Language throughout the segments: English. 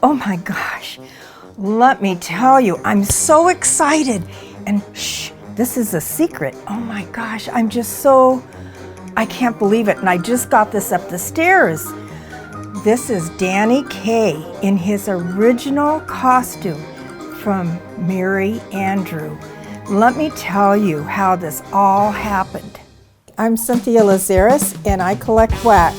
Oh my gosh, let me tell you, I'm so excited. And shh, this is a secret. Oh my gosh, I can't believe it. And I just got this up the stairs. This is Danny Kaye in his original costume from Mary Andrew. Let me tell you how this all happened. I'm Cynthia Lazaris and I collect wax.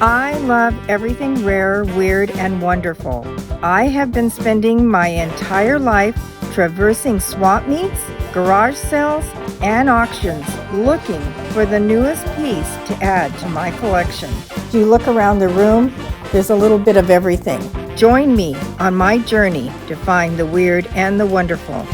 I love everything rare, weird, and wonderful. I have been spending my entire life traversing swap meets, garage sales, and auctions looking for the newest piece to add to my collection. If you look around the room, there's a little bit of everything. Join me on my journey to find the weird and the wonderful.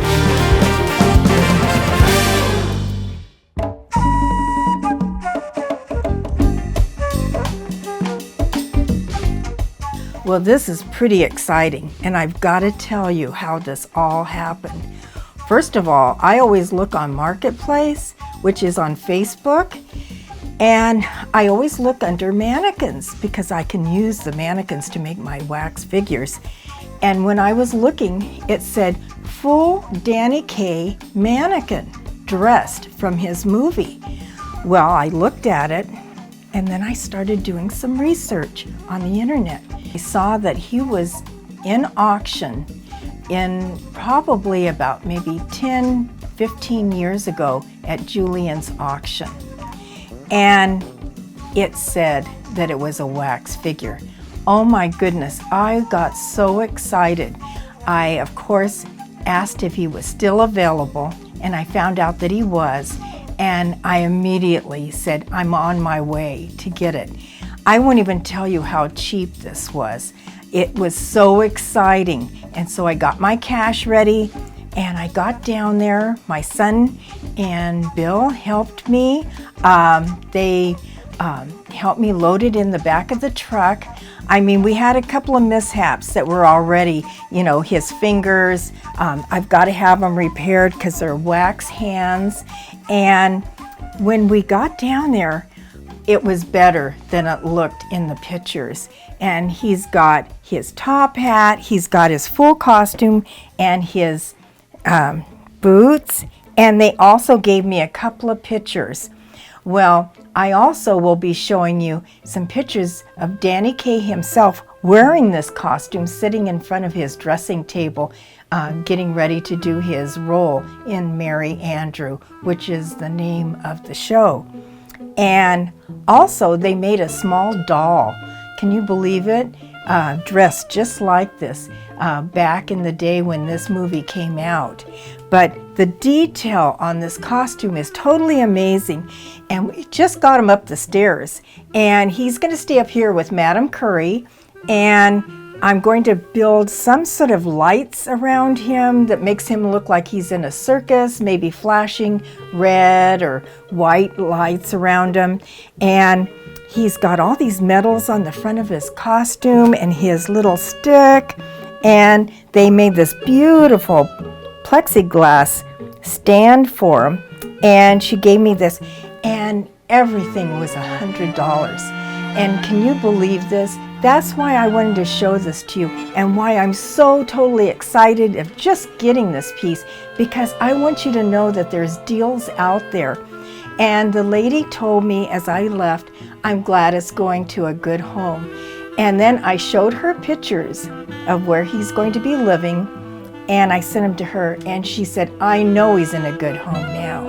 Well, this is pretty exciting, and I've got to tell you how this all happened. First of all, I always look on Marketplace, which is on Facebook, and I always look under mannequins because I can use the mannequins to make my wax figures. And when I was looking, it said full Danny Kaye mannequin dressed from his movie. Well, I looked at it, and then I started doing some research on the internet. I saw that he was in auction in probably about maybe 10, 15 years ago at Julian's auction. And it said that it was a wax figure. Oh my goodness, I got so excited. I, of course, asked if he was still available, and I found out that he was, and I immediately said, I'm on my way to get it. I won't even tell you how cheap this was. It was so exciting. And so I got my cash ready and I got down there. My son and Bill helped me. They helped me load it in the back of the truck. I mean, we had a couple of mishaps that were already, his fingers. I've got to have them repaired because they're wax hands. And when we got down there, it was better than it looked in the pictures. And he's got his top hat, he's got his full costume, and his boots. And they also gave me a couple of pictures. Well, I also will be showing you some pictures of Danny Kaye himself wearing this costume, sitting in front of his dressing table, getting ready to do his role in Mary Andrew, which is the name of the show. And also they made a small doll, can you believe it? Dressed just like this back in the day when this movie came out. But the detail on this costume is totally amazing. And we just got him up the stairs. And he's going to stay up here with Madam Curie. And I'm going to build some sort of lights around him that makes him look like he's in a circus, maybe flashing red or white lights around him. And he's got all these medals on the front of his costume and his little stick. And they made this beautiful plexiglass stand for him. And she gave me this, and everything was $100. And can you believe this? That's why I wanted to show this to you and why I'm so totally excited of just getting this piece, because I want you to know that there's deals out there. And the lady told me as I left, I'm glad it's going to a good home. And then I showed her pictures of where he's going to be living, and I sent them to her, and she said, I know he's in a good home now.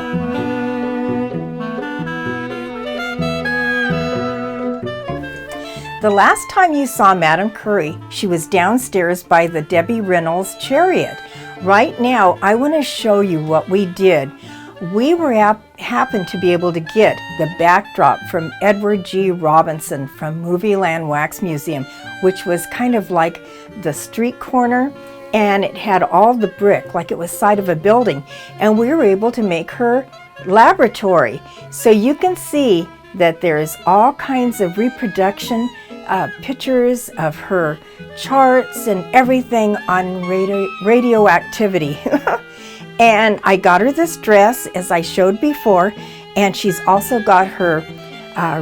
The last time you saw Madam Curie, she was downstairs by the Debbie Reynolds chariot. Right now, I want to show you what we did. We happened to be able to get the backdrop from Edward G. Robinson from Movieland Wax Museum, which was kind of like the street corner, and it had all the brick like it was side of a building. And we were able to make her laboratory. So you can see that there's all kinds of reproduction pictures of her charts and everything on radioactivity. And I got her this dress, as I showed before, and she's also got her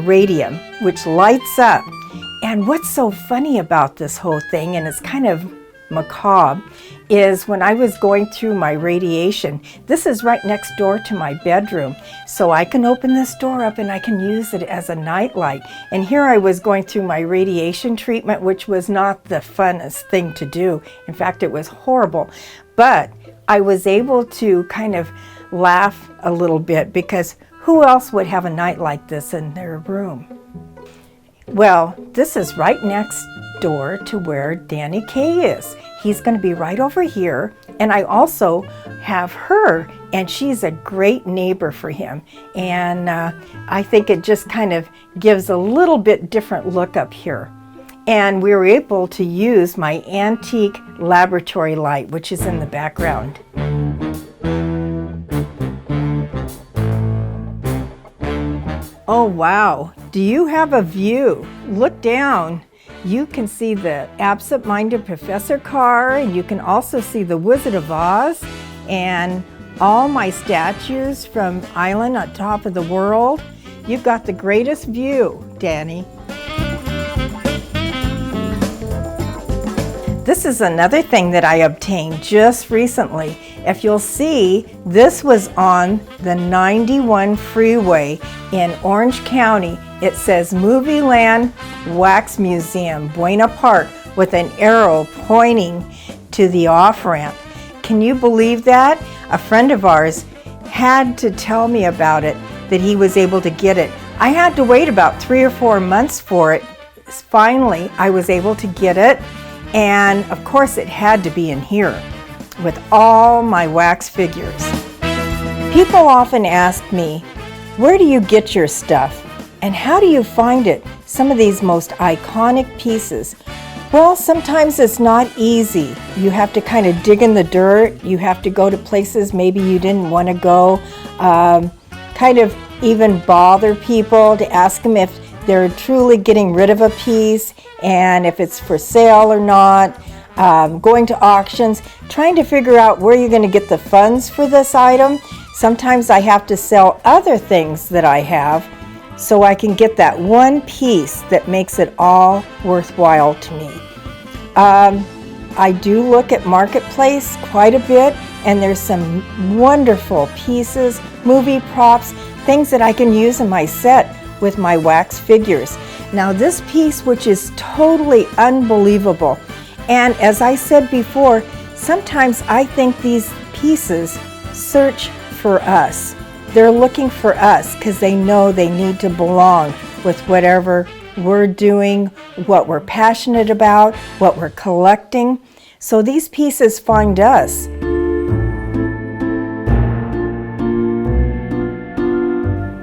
radium, which lights up. And what's so funny about this whole thing, and it's kind of macabre, is when I was going through my radiation, this is right next door to my bedroom, so I can open this door up and I can use it as a nightlight. And here I was going through my radiation treatment, which was not the funnest thing to do. In fact, it was horrible. But I was able to kind of laugh a little bit, because who else would have a night like this in their room? Well, this is right next door to where Danny Kaye is. He's going to be right over here, and I also have her, and she's a great neighbor for him. And I think it just kind of gives a little bit different look up here. And we were able to use my antique laboratory light, which is in the background. Oh wow, do you have a view? Look down. You can see the absent-minded Professor car, and you can also see the Wizard of Oz and all my statues from Island on Top of the World. You've got the greatest view, Danny. This is another thing that I obtained just recently. If you'll see, this was on the 91 freeway in Orange County. It says Movie Land Wax Museum, Buena Park, with an arrow pointing to the off-ramp. Can you believe that? A friend of ours had to tell me about it, that he was able to get it. I had to wait about 3 or 4 months for it. Finally, I was able to get it. And of course it had to be in here with all my wax figures. People often ask me, where do you get your stuff? And how do you find it? Some of these most iconic pieces. Well, sometimes it's not easy. You have to kind of dig in the dirt. You have to go to places maybe you didn't want to go. Kind of even bother people to ask them if they're truly getting rid of a piece and if it's for sale or not. Going to auctions, trying to figure out where you're going to get the funds for this item. Sometimes I have to sell other things that I have so I can get that one piece that makes it all worthwhile to me. I do look at Marketplace quite a bit, and there's some wonderful pieces, movie props, things that I can use in my set with my wax figures. Now this piece, which is totally unbelievable, and as I said before, sometimes I think these pieces search for us. They're looking for us because they know they need to belong with whatever we're doing, what we're passionate about, what we're collecting. So these pieces find us.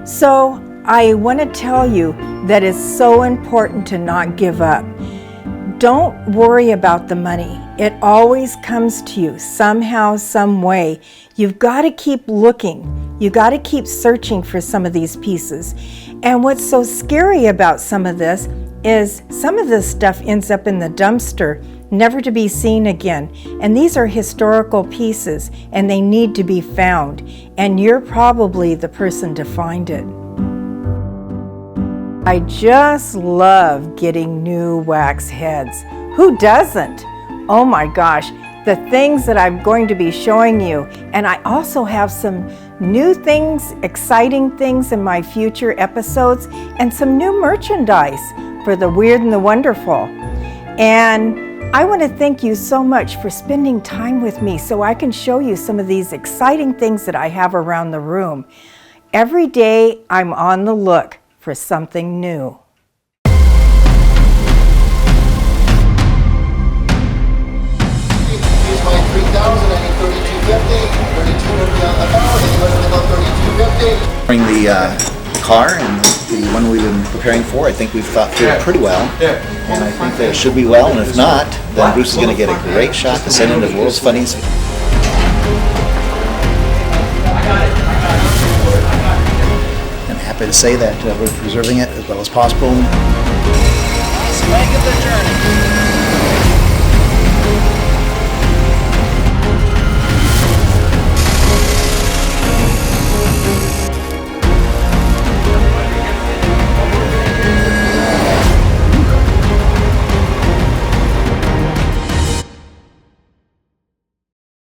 So I want to tell you that it's so important to not give up. Don't worry about the money. It always comes to you somehow, some way. You've got to keep looking. You got to keep searching for some of these pieces. And what's so scary about some of this is some of this stuff ends up in the dumpster, never to be seen again. And these are historical pieces, and they need to be found. And you're probably the person to find it. I just love getting new wax heads. Who doesn't? Oh my gosh, the things that I'm going to be showing you. And I also have some new things, exciting things in my future episodes, and some new merchandise for the weird and the wonderful. And I want to thank you so much for spending time with me so I can show you some of these exciting things that I have around the room. Every day I'm on the look for something new. During the car and the one we've been preparing for, I think we've thought through it pretty well, and I think that it should be well, and if not, then Bruce is going to get a great shot to send into the world's funniest. I'm happy to say that we're preserving it as well as possible. Last leg of the journey.